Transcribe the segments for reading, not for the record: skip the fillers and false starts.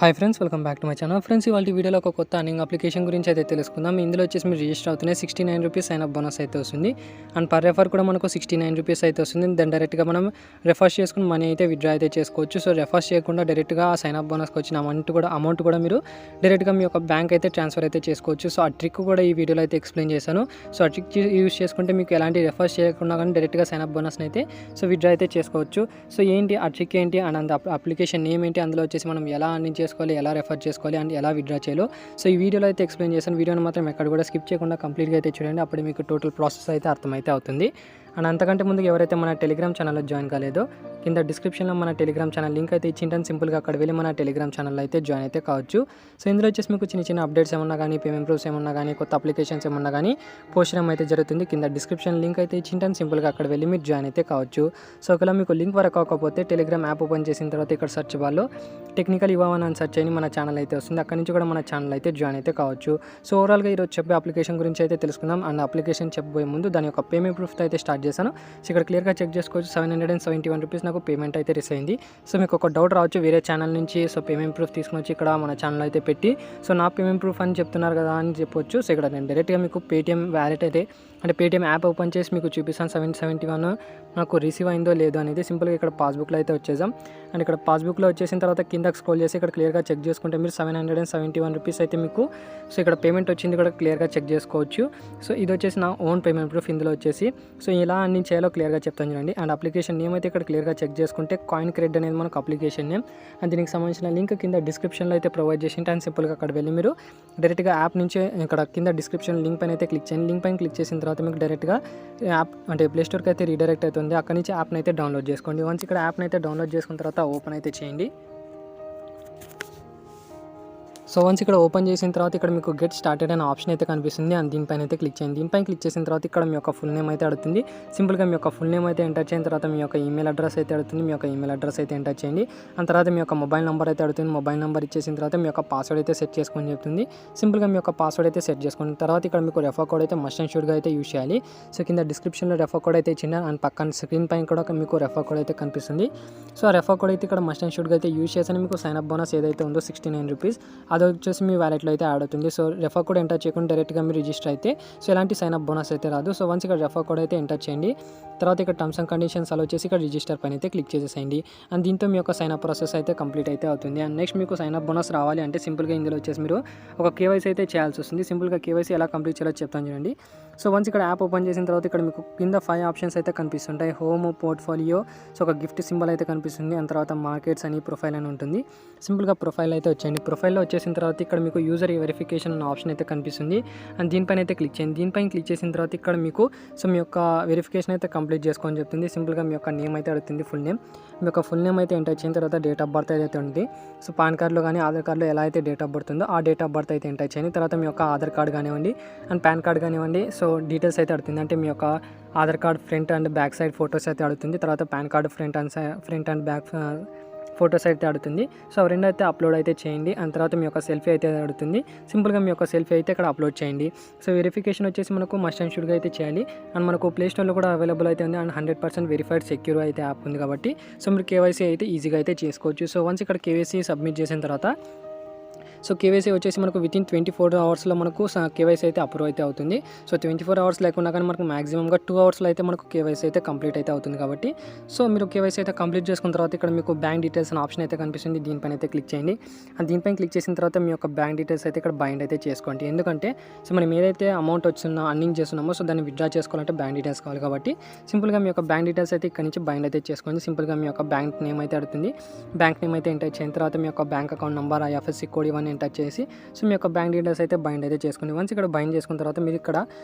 Hi friends, welcome back to my channel. Friends, ఇవాళ వీడియోలో ఒక కొత్త అర్నింగ్ అప్లికేషన్ గురించి అయితే తెలుసుకుందాం. ఇందులో వచ్చేసి మీరు రిజిస్టర్ అవుతున్నాయి 69 రూపీస్ సైన్ అప్ బోనస్ అయితే వస్తుంది. అండ్ పర్ రెఫర్ కూడా మనకు 69 రూపీస్ అయితే వస్తుంది. దాన్ని డైరెక్ట్గా మనం రెఫర్స్ చేసుకుని మనీ అయితే విత్డ్రా అయితే చేసుకోవచ్చు. సో రెఫర్స్ చేయకుండా డైరెక్ట్గా ఆ సైన్ అప్ బోనస్కి వచ్చిన అమౌంట్ కూడా మీరు డైరెక్ట్గా మీ యొక్క బ్యాంక్ అయితే ట్రాన్స్ఫర్ అయితే చేసుకోవచ్చు. సో ఆ ట్రిక్ కూడా ఈ వీడియోలో అయితే ఎక్స్ప్లెయిన్ చేశాను. సో ఆ ట్రిక్ యూస్ చేసుకుంటే మీకు ఎలాంటి రెఫర్స్ చేయకుండా కానీ డైరెక్ట్గా సైన్ అప్ బోనస్ని అయితే విత్డ్రా అయితే చేసుకోవచ్చు. సో ఏంటి ఆ ట్రిక్ ఏంటి అండ్ అప్లికేషన్ నేమ్ ఏంటి, అందులో వచ్చేసి మనం ఎలా అర్నింగ్ చేసుకోవాలి, ఎలా రెఫర్ చేసుకోవాలి అండ్ ఎలా విత్డ్రా చేయాలో సో ఈ వీడియోలో అయితే ఎక్స్ప్లెయిన్ చేశాను. వీడియోని మాత్రం ఎక్కడ కూడా స్కిప్ చేయకుండా కంప్లీట్గా అయితే చూడండి. అప్పుడు మీకు టోటల్ ప్రాసెస్ అయితే అర్థమైతే అవుతుంది. అండ్ అంతకంటే ముందు ఎవరైతే మన టెలిగ్రామ్ ఛానల్లో జాయిన్ కాలేదో కింద డిస్క్రిప్షన్లో మన టెలిగ్రామ్ ఛానల్ లింక్ అయితే ఇచ్చింటాను. సింపుల్గా అక్కడ వెళ్ళి మన టెలిగ్రామ్ ఛానల్లో అయితే జాయిన్ అయితే కావచ్చు. సో ఇందులో వచ్చేసి మీకు చిన్న చిన్న అప్డేట్స్ ఏమన్నా కానీ, పేమెంట్ ప్రూఫ్స్ ఏమన్నా కానీ, కొత్త అప్లికేషన్స్ ఏమన్నా కానీ పోస్ట్ చేయడం అయితే జరుగుతుంది. కింద డిస్క్రిప్షన్ లింక్ అయితే ఇచ్చింటాను. సింపుల్గా అక్కడ వెళ్ళి మీరు జాయిన్ అయితే కావచ్చు. సో ఒకవేళ మీకు లింక్ వర్క్ అవ్వకపోతే టెలిగ్రామ్ యాప్ ఓపెన్ చేసిన తర్వాత ఇక్కడ సెర్చ్ బార్లో టెక్నికల్ ఇవ్వని అని సెర్చ్ చేయని మన ఛానల్ అయితే వస్తుంది. అక్కడ నుంచి కూడా మన ఛానల్ అయితే జాయిన్ అయితే కావచ్చు. సో ఓవరాల్గా ఈరోజు చెప్పే అప్లికేషన్ గురించి అయితే తెలుసుకుందాం. అండ్ అప్లికేషన్ చెప్పబోయే ముందు దాని యొక్క పేమెంట్ ప్రూఫ్ అయితే స్టార్ట్ చేశాను. సో ఇక్కడ క్లియర్గా చెక్ చేసుకోవచ్చు. 771 రూపీస్ నాకు పేమెంట్ అయితే రిసీవ్ అయింది. సో మీకు ఒక డౌట్ రావచ్చు, వేరే ఛానల్ నుంచి సో పేమెంట్ ప్రూఫ్ తీసుకుని వచ్చి ఇక్కడ మన ఛానల్ అయితే పెట్టి సో నా పేమెంట్ ప్రూఫ్ అని చెప్తున్నారు కదా అని చెప్పొచ్చు. సో ఇక్కడ నేను డైరెక్ట్గా మీకు పేటీఎం వ్యాలెట్ అయితే అంటే పేటీఎం యాప్ ఓపెన్ చేసి మీకు చూపిస్తాను 771 నాకు రిసీవ్ అయిందో లేదో అనేది. సింపుల్గా ఇక్కడ పాస్బుక్లో అయితే వచ్చేసాం. అండ్ ఇక్కడ పాస్బుక్లో వచ్చేసిన తర్వాత కిందకి స్క్రోల్ చేసి ఇక్కడ క్లియర్గా చెక్ చేసుకుంటే మీరు 771 రూపీస్ అయితే మీకు సో ఇక్కడ పేమెంట్ వచ్చింది కూడా క్లియర్గా చెక్ చేసుకోవచ్చు. సో ఇది వచ్చేసి నా ఓన్ పేమెంట్ ప్రూఫ్. ఇందులో వచ్చేసి సో ఇలా అన్ని చేయాలో క్లియర్గా చెప్తాను చూడండి. అండ్ అప్లికేషన్ నేమ్ అయితే ఇక్కడ క్లియర్గా చెక్ చేసుకుంటే కాయిన్ క్రెడిట్ అనేది మనకు అప్లికేషన్ నేమ్. అండ్ దీనికి సంబంధించిన లింక్ కింద డిస్క్రిప్షన్లో అయితే ప్రొవైడ్ చేసి అండ్ సింపుల్గా అక్కడ వెళ్ళి మీరు డైరెక్ట్గా యాప్ నుంచి ఇక్కడ కింద డిస్క్రిప్షన్ లింక్ పైన అయితే క్లిక్ చేయండి. లింక్ పైన క్లిక్ చేసిన తర్వాత మీకు డైరెక్ట్గా యాప్ అంటే ప్లే స్టోర్కి అయితే రీడైరెక్ట్ అవుతుంది. అక్కడ నుంచి యాప్ని అయితే డౌన్లోడ్ చేసుకోండి. వన్స్ ఇక్కడ యాప్ని అయితే డౌన్లోడ్ చేసుకున్న తర్వాత ఓపెన్ అయితే చేయండి. సో వన్స్ ఇక్కడ ఓపెన్ చేసిన తర్వాత ఇక్కడ మీకు గెట్ స్టార్టెడ్ అనే ఆప్షన్ అయితే కనిపిస్తుంది. అండ్ దీనిపైన అయితే క్లిక్ చేయండి. దీనిపైన క్లిక్ చేసిన తర్వాత ఇక్కడ మీ యొక్క ఫుల్ నేమ్ అయితే అడుగుతుంది. సింపుల్గా మీ యొక్క ఫుల్ నేమ్ అయితే ఎంటర్ చేసిన తర్వాత మీ యొక్క ఈమెయిల్ అడ్రస్ అయితే అడుగుతుంది. మీ యొక్క ఈమెయిల్ అడ్రస్ అయితే ఎంటర్ చేయండి. అండ్ తర్వాత మీ యొక్క మొబైల్ నెంబర్ అయితే అడుగుతుంది. మొబైల్ నెంబర్ ఇచ్చేసిన తర్వాత మీ యొక్క పాస్వర్డ్ అయితే సెట్ చేసుకొని చెప్తుంది. సింపుల్గా మీ యొక్క పాస్వర్డ్ అయితే సెట్ చేసుకున్న తర్వాత ఇక్కడ మీకు రెఫర్ కోడ్ అయితే మస్ట్ అండ్ షుడ్గా అయితే యూజ్ చేయాలి. సో కింద డిస్క్రిప్షన్లో రెఫర్ కోడ్ అయితే ఇచ్చింది. అండ్ పక్కన స్క్రీన్ పైన కూడా మీకు రెఫర్ కోడ్ అయితే కనిపిస్తుంది. సో ఆ రెఫర్ కోడ్ అయితే ఇక్కడ మస్ట్ అండ్ షుడ్గా అయితే యూజ్ చేసి మీకు సైన్ అప్ బోనస్ ఏదైతే ఉందో 69 రూపీస్ అది వచ్చేసి మీ వ్యాలెట్లో అయితే యాడ్ అవుతుంది. సో రెఫర్ కోడ్ ఎంటర్ చేయకుండా డైరెక్ట్గా మీరు రిజిస్టర్ అయితే సో ఎలాంటి సైన్ అప్ బోనస్ అయితే రాదు. సో వన్స్ ఇక్కడ రెఫర్ కోడ్ అయితే ఎంటర్ చేయండి. తర్వాత ఇక్కడ టర్మ్స్ అండ్ కండిషన్స్ అలా వచ్చేసి ఇక్కడ రిజిస్టర్ పైన అయితే క్లిక్ చేసేసేయండి. అండ్ దీంతో మీ యొక్క సైన్ అప్ ప్రాసెస్ అయితే కంప్లీట్ అయితే అవుతుంది. అండ్ నెక్స్ట్ మీకు సైన్ అప్ బోనస్ రావాలి అంటే సింపుల్గా ఇందులో వచ్చేసి మీరు ఒక కేవైసీ అయితే చేయాల్సి వస్తుంది. సింపుల్గా కేవైసీ ఎలా కంప్లీట్ చేయాలో చెప్తాను చూడండి. సో వన్స్ ఇక్కడ యాప్ ఓపెన్ చేసిన తర్వాత ఇక్కడ మీకు కింద 5 ఆప్షన్స్ అయితే కనిపిస్తుంటాయి. హోమ్, పోర్ట్ఫోలియో, సో ఒక గిఫ్ట్ సింబల్ అయితే కనిపిస్తుంది. అండ్ తర్వాత మార్కెట్స్ అని, ప్రొఫైల్ అని ఉంటుంది. సింపుల్గా ప్రొఫైల్ అయితే వచ్చేయండి. ప్రొఫైల్లో వచ్చేసిన తర్వాత ఇక్కడ మీకు యూజర్ వెరిఫికేషన్ అనే ఆప్షన్ అయితే కనిపిస్తుంది. అండ్ దీనిపైన అయితే క్లిక్ చేయండి. దీనిపైన క్లిక్ చేసిన తర్వాత ఇక్కడ మీకు సో మీ యొక్క వెరిఫికేషన్ అయితే కంప్లీట్ చేసుకోని చెప్తుంది. సింపుల్గా మీ యొక్క నేమ్ అయితే అడుగుతుంది, ఫుల్ నేమ్. మీ యొక్క ఫుల్ నేమ్ అయితే ఎంటర్ చేసిన తర్వాత డేట్ ఆఫ్ బర్త్ అయితే ఉంది. సో పాన్ కార్డులో కానీ ఆధార్ కార్డులో ఎలా అయితే డేట్ ఆఫ్ బర్త్ ఉందో ఆ డేట్ ఆఫ్ బర్త్ అయితే ఎంటర్ చేయండి. తర్వాత మీ యొక్క ఆధార్ కార్డు కానివ్వండి అండ్ పాన్ కార్డ్ కానివ్వండి సో డీటెయిల్స్ అయితే అడుగుతుంది. అంటే మీ యొక్క Aadhaar card front and back side photos అయితే అడుగుతుంది. తర్వాత pan card front and back photos అయితే అడుగుతుంది. సో అవి రెండు అయితే అప్లోడ్ అయితే చేయండి. అండ్ తర్వాత మీ యొక్క సెల్ఫీ అయితే అడుగుతుంది. సింపుల్గా మీ యొక్క సెల్ఫీ అయితే ఇక్కడ అప్లోడ్ చేయండి. సో వెరిఫికేషన్ వచ్చేసి మనకు మస్ట్ అండ్ షుడ్గా అయితే చేయాలి. అండ్ మనకు ప్లే స్టోర్లో కూడా అవైలబుల్ అయితే ఉంది. అండ్ 100% వెరిఫైడ్ సెక్యూర్ అయితే యాప్ ఉంది కాబట్టి సో మీరు కేవైసీ అయితే ఈజీగా అయితే చేసుకోవచ్చు. సో వన్స్ ఇక్కడ కేవైసీ సబ్మిట్ చేసిన తర్వాత సో కేవైసీ వచ్చేసి మనకు వితిన్ 24 అవర్స్లో మనకు కేవైసీ అయితే అప్రూవ్ అయితే అవుతుంది. సో 24 అవర్స్ లేకుండా కానీ మనకు మాక్సిమంగా 2 అవర్స్లో అయితే మనకు కేవైసీ అయితే కంప్లీట్ అయితే అవుతుంది కాబట్టి సో మీరు కేవైసీ అయితే కంప్లీట్ చేసుకున్న తర్వాత ఇక్కడ మీకు బ్యాంక్ డీటెయిల్స్ అనే ఆప్షన్ అయితే కనిపిస్తుంది. దీనిపైన అయితే క్లిక్ చేయండి. అండ్ దీనిపైన క్లిక్ చేసిన తర్వాత మీ యొక్క బ్యాంక్ డీటెయిల్స్ అయితే ఇక్కడ బైండ్ అయితే చేసుకోండి. ఎందుకంటే సో మనం ఏదైతే అమౌంట్ వచ్చిందో అర్నింగ్ చేస్తున్నామో సో దాన్ని విత్డ్రా చేసుకోవాలంటే బ్యాంక్ డీటెయిల్స్ కావాలి కాబట్టి సింపుల్గా మీ యొక్క బ్యాంక్ డీటెయిల్స్ అయితే ఇక్కడ నుంచి బైండ్ అయితే చేసుకోండి. సింపుల్గా మీ యొక్క బ్యాంక్ నేమ్ అయితే అడుగుతుంది. బ్యాంక్ నేమ్ అయితే ఎంటర్ చేసిన తర్వాత మీ యొక్క bank account number, IFSC code ఇవన్నీ ఎంటర్ చేసి సో మీ యొక్క బ్యాంక్ డీటెయిల్స్ అయితే బైండ్ అయితే చేసుకోండి. వన్స్ ఇక్కడ బైండ్ చేసుకున్న తర్వాత మీరు ఇక్కడ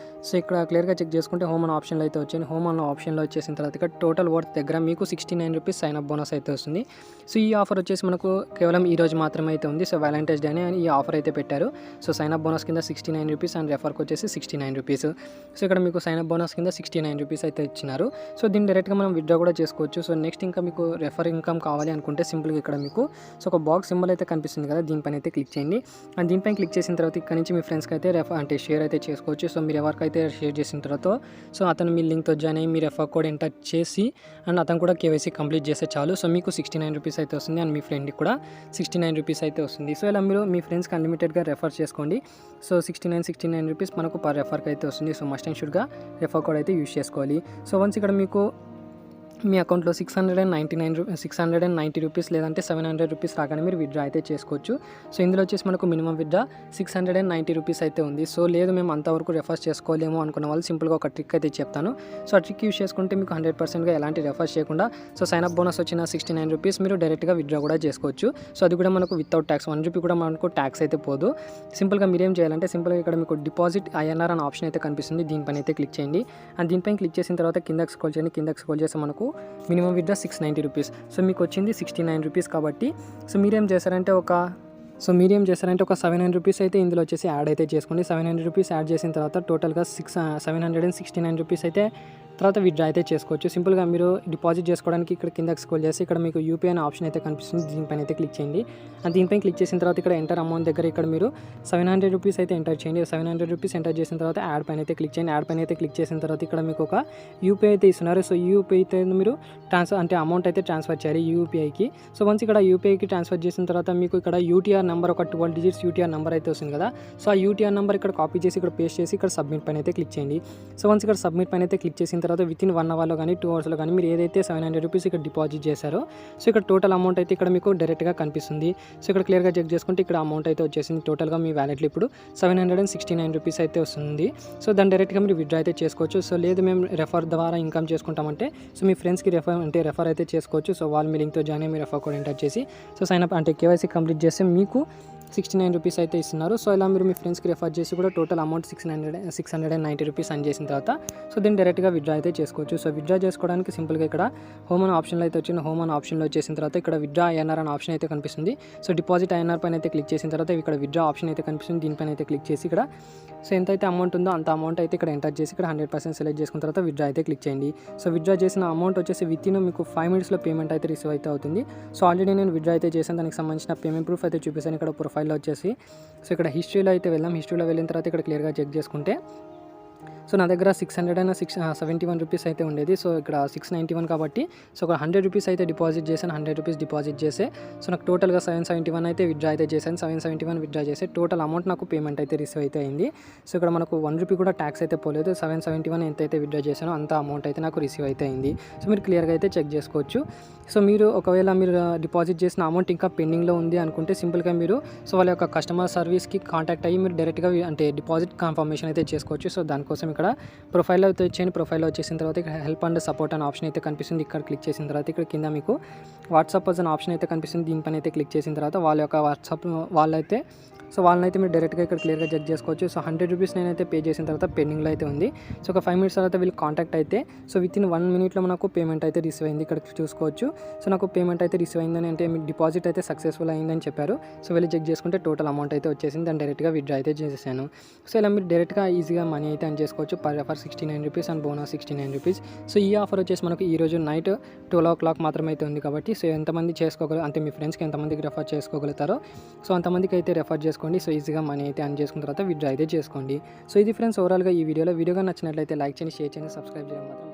సో ఇక్కడ క్లియర్గా చెక్ చేసుకుంటే హోమ్ అనే ఆప్షన్లో అయితే వచ్చేయండి. హోమ్ అన్న ఆప్షన్లో వచ్చేసిన తర్వాత ఇక్కడ టోటల్ వర్త్ దగ్గర మీకు 69 రూపీస్ సైన్ అప్ బోనస్ అయితే వస్తుంది. సో ఈ ఆఫర్ వచ్చేసి మనకు కేవలం ఈ రోజు మాత్రమే అయితే ఉంది. సో వ్యాలంటైన్స్ డే అని ఈ ఆఫర్ అయితే పెట్టారు. సో సైన్ అప్ బోనస్ కింద 69 రూపీస్ అండ్ రెఫర్కి వచ్చేసి 69 రూపీస్. సో ఇక్కడ మీకు సైన్ అప్ బోనస్ కింద 69 రూపీస్ అయితే ఇచ్చినారు. సో దీన్ని డైరెక్ట్గా మనం విత్డ్రా కూడా చేసుకోవచ్చు. సో నెక్స్ట్ ఇంకా మీకు రెఫర్ ఇన్కమ్ కావాలి అనుకుంటే సింపుల్గా ఇక్కడ మీకు సో ఒక బాక్స్ సింబల్ అయితే కనిపిస్తుంది కదా, దీనిపైన అయితే క్లిక్ చేయండి. చేయండి. అండ్ దీనిపైన క్లిక్ చేసిన తర్వాత ఇక్కడ నుంచి మీ ఫ్రెండ్స్కి అయితే షేర్ అయితే చేసుకోవచ్చు. సో మీరు ఎవరికైతే షేర్ చేసిన తర్వాత సో అతను మీ లింక్తో జాయిన్ అయ్యి మీ రెఫర్ కోడ్ ఎంటర్ చేసి అండ్ అతను కూడా కేవైసీ కంప్లీట్ చేస్తే చాలు. సో మీకు 69 రూపీస్ అయితే వస్తుంది అండ్ మీ ఫ్రెండ్కి కూడా 69 రూపీస్ అయితే వస్తుంది. సో ఇలా మీరు మీ ఫ్రెండ్స్కి అన్లిమిటెడ్గా రెఫర్ చేసుకోండి. సో 69 రూపీస్ మనకు పర్ రెఫర్కి అయితే వస్తుంది. సో మస్ట్ అండ్ షుడ్గా రెఫర్ కోడ్ అయితే యూజ్ చేసుకోవాలి. సో వన్స్ ఇక్కడ మీకు మీ అకౌంట్లో 690 రూపీస్ లేదంటే 700 రూపీస్ రాగానే మీరు విత్డ్రా అయితే చేసుకోవచ్చు. సో ఇందులో వచ్చేసి మనకు మినిమం విత్డ్రా 690 రూపీస్ అయితే ఉంది. సో లేదు మేము అంతవరకు రెఫర్స్ చేసుకోలేము అనుకున్న వాళ్ళు సింపుల్గా ఒక ట్రిక్ అయితే చెప్తాను. సో ఆ ట్రిక్ యూస్ చేసుకుంటే మీకు 100%గా ఎలాంటి రెఫర్స్ చేయకుండా సో సైన్ అప్ బోనస్ వచ్చిన 69 రూపీస్ మీరు డైరెక్ట్గా విత్డ్రా కూడా చేసుకోవచ్చు. సో అది కూడా మనకు వితౌట్ ట్యాక్స్, 1 రూపీ కూడా మనకు ట్యాక్స్ అయితే పోదు. సింపుల్గా మీరేం చేయాలంటే సింపుల్గా ఇక్కడ మీకు డిపాజిట్ ఐఎన్ఆర్ అనే ఆప్షన్ అయితే కనిపిస్తుంది. దీనిపైన అయితే క్లిక్ చేయండి. అండ్ దీనిపైన క్లిక్ చేసిన తర్వాత కిందకి స్క్రోల్ చేయండి. కిందకి స్క్రోల్ చేస్తే మనకు మినిమం విత్డ్రా 690 రూపీస్. సో మీకు వచ్చింది 69 రూపీస్ కాబట్టి సో మీరేం చేశారంటే ఒక 700 రూపీస్ అయితే ఇందులో వచ్చేసి యాడ్ అయితే చేసుకోండి. 700 రూపీస్ యాడ్ చేసిన తర్వాత టోటల్గా 769 రూపీస్ అయితే తర్వాత విత్డ్రా అయితే చేసుకోవచ్చు. సింపుల్గా మీరు డిపాజిట్ చేసుకోవడానికి ఇక్కడ కిందకి స్క్రోల్ చేసి ఇక్కడ మీకు యూపీఐ అనే ఆప్షన్ అయితే కనిపిస్తుంది. దీనిపైన అయితే క్లిక్ చేయండి. అండ్ దీనిపైన క్లిక్ చేసిన తర్వాత ఇక్కడ ఎంటర్ అమౌంట్ దగ్గర ఇక్కడ మీరు 700 రూపీస్ అయితే ఎంటర్ చేయండి. 700 రూపీస్ ఎంటర్ చేసిన తర్వాత యాడ్ పైన అయితే క్లిక్ చేయండి. యాడ్ పైన అయితే క్లిక్ చేసిన తర్వాత ఇక్కడ మీకు ఒక యూపీఐ అయితే ఇస్తున్నారు. సో యూపీఐ అయితే మీరు అమౌంట్ అయితే ట్రాన్స్ఫర్ చేయాలి యూపీఐకి. సో వన్స్ ఇక్కడ యూపీఐకి ట్రాన్స్ఫర్ చేసిన తర్వాత మీకు ఇక్కడ యూటీఆర్ నెంబర్ ఒక 12 డిజిట్స్ యూటీఆర్ నెంబర్ అయితే వస్తుంది కదా. సో ఆ యూటీఆర్ నెంబర్ ఇక్కడ కాపీ చేసి ఇక్కడ పేస్ట్ చేసి ఇక్కడ సబ్మిట్ పైన అయితే క్లిక్ చేయండి. సో వన్స్ ఇక్కడ సబ్మిట్ పైన అయితే క్లిక్ చేసిన తర్వాత వితిన్ 1 అవర్లో కానీ 2 అవర్స్లో కానీ మీరు ఏదైతే 700 రూపీస్ ఇక్కడ డిపాజిట్ చేశారో సో ఇక్కడ టోటల్ అమౌంట్ అయితే ఇక్కడ మీకు డైరెక్ట్గా కనిపిస్తుంది. సో ఇక్కడ క్లియర్గా చెక్ చేసుకుంటే ఇక్కడ అమౌంట్ అయితే వచ్చేసింది. టోటల్గా మీ వ్యాలెట్లో ఇప్పుడు 769 రూపీస్ అయితే వస్తుంది. సో దాన్ని డైరెక్ట్గా మీరు విత్డ్రా అయితే చేసుకోవచ్చు. సో లేదు మేము రెఫర్ ద్వారా ఇన్కమ్ చేసుకుంటామంటే సో మీ ఫ్రెండ్స్కి రెఫర్ అయితే చేసుకోవచ్చు. సో వాళ్ళు మీ లింక్తో జాయిన్ అయ్యి మీ రెఫర్ కోడ్ ఎంటర్ చేసి so sign up KYC complete చేస్తే మీకు 69 రూపీస్ అయితే ఇస్తున్నారు. సో ఇలా మీరు మీ ఫ్రెండ్స్కి రెఫర్ చేసి కూడా టోటల్ అమౌంట్ 690 రూపీస్ అని చేసిన తర్వాత సో దీన్ని డైరెక్ట్గా విత్డ్రా అయితే చేసుకోవచ్చు. సో విత్డ్రా చేసుకోవడానికి సింపుల్గా ఇక్కడ హోమ్ అనే ఆప్షన్లో అయితే వచ్చిన హోమ్ అనే ఆప్షన్లో వచ్చేసిన తర్వాత ఇక్కడ విత్డ్రా ఐఎన్ఆర్ అనే ఆప్షన్ అయితే కనిపిస్తుంది. సో డిపాజిట్ ఐఎన్ఆర్ పైన అయితే క్లిక్ చేసిన తర్వాత ఇక్కడ విత్డ్రా ఆప్షన్ అయితే కనిపిస్తుంది. దీనిపైన అయితే క్లిక్ చేసి ఇక్కడ సో ఎంతైతే అమౌంట్ ఉందో అంత అమౌంట్ అయితే ఇక్కడ ఎంటర్ చేసి ఇక్కడ 100% సెలెక్ట్ చేసుకున్న తర్వాత విత్డ్రా అయితే క్లిక్ చేయండి. సో విత్డ్రా చేసిన అమౌంట్ వచ్చేసి వితిన్ మీకు 5 మినిట్స్లో పేమెంట్ అయితే రిసీవ్ అయితే అవుతుంది. సో ఆల్రెడీ నేను విత్డ్రా అయితే చేశాను. దానికి సంబంధించిన పేమెంట్ ప్రూఫ్ అయితే చూపిస్తాను ఇక్కడ ప్రొఫైల్లో వచ్చేసి. సో ఇక్కడ హిస్టరీలో అయితే వెళ్దాం. హిస్టరీలో వెళ్ళిన తర్వాత ఇక్కడ క్లియర్గా చెక్ చేసుకుంటే సో నా దగ్గర 671 రూపీస్ అయితే ఉండేది. సో ఇక్కడ 691 కాబట్టి సో ఒక 100 రూపీస్ అయితే డిపాజిట్ చేశాను. 100 రూపీస్ డిపాజిట్ చేస్తే సో నాకు టోటల్గా 771 అయితే విత్డ్రా అయితే చేశాను. 771 విత్డ్రా చేస్తే టోటల్ అమౌంట్ నాకు పేమెంట్ అయితే రిసీవ్ అయితే అయింది. సో ఇక్కడ మనకు 1 రూపీ కూడా ట్యాక్స్ అయితే పోలేదు. 771 ఎంతైతే విత్డ్రా చేశానో అంత అమౌంట్ అయితే నాకు రిసీవ్ అయితే అయింది. సో మీరు క్లియర్గా అయితే చెక్ చేసుకోవచ్చు. సో మీరు ఒకవేళ మీరు డిపాజిట్ చేసిన అమౌంట్ ఇంకా పెండింగ్లో ఉంది అనుకుంటే సింపుల్గా మీరు సో వాళ్ళ యొక్క కస్టమర్ సర్వీస్కి కాంటాక్ట్ అయ్యి మీరు డైరెక్ట్గా డిపాజిట్ కన్ఫర్మేషన్ అయితే చేసుకోవచ్చు. సో దానికోసం ఇక్కడ ప్రొఫైల్లో అయితే వచ్చేయండి. ప్రొఫైల్లో వచ్చేసిన తర్వాత ఇక్కడ హెల్ప్ అండ్ సపోర్ట్ అనే ఆప్షన్ అయితే కనిపిస్తుంది. ఇక్కడ క్లిక్ చేసిన తర్వాత ఇక్కడ కింద మీకు వాట్సాప్ అనే ఆప్షన్ అయితే కనిపిస్తుంది. దీనిపైన అయితే క్లిక్ చేసిన తర్వాత వాళ్ళ యొక్క వాట్సాప్ వాళ్ళనైతే మీరు డైరెక్ట్గా ఇక్కడ క్లియర్గా చెక్ చేసుకోవచ్చు. సో 100 రూపీస్ నేనైతే పే చేసిన తర్వాత పెండింగ్లో అయితే ఉంది. సో ఒక 5 మినిట్స్ తర్వాత వీళ్ళు కాంటాక్ట్ అయితే సో వితిన్ 1 మినిట్లో మనకు పేమెంట్ అయితే రిసీవ్ అయింది. ఇక్కడ చూసుకోవచ్చు. సో నాకు పేమెంట్ అయితే రిసీవ్ అయిందని అంటే మీకు డిపాజిట్ అయితే సక్సెస్ఫుల్ అయిందని చెప్పారు. సో వెళ్ళి చెక్ చేసుకుంటే టోటల్ అమౌంట్ అయితే వచ్చేసింది. దాన్ని డైరెక్ట్గా విత్డ్రా అయితే చేసేసాను. సో ఇలా మీరు డైరెక్ట్గా ఈజీగా మనీ అయితే అని చేసుకోవచ్చు. Per refer 69 rupees and bonus 69 rupees. So ఈ ఆఫర్ వచ్చేసి మనకు ఈరోజు నైట్ 12 o'clock మాత్రమే అయితే ఉంది కాబట్టి సో ఎంతమంది అంటే మీ ఫ్రెండ్స్కి ఎంతమందికి రెఫర్ చేసుకోగలుగుతారో సో అంతమందికి అయితే రెఫర్ చేసుకోండి. సో ఈజీగా మనీ అయితే అర్న్ చేసుకున్న తర్వాత విత్డ్రా అయితే చేసుకోండి. సో ఇది ఫ్రెండ్స్ ఓవరాల్గా ఈ వీడియోగా నచ్చినట్లయితే లైక్ చేయండి, షేర్ చేయండి, సబ్స్క్రైబ్ చేయడం మాత్రం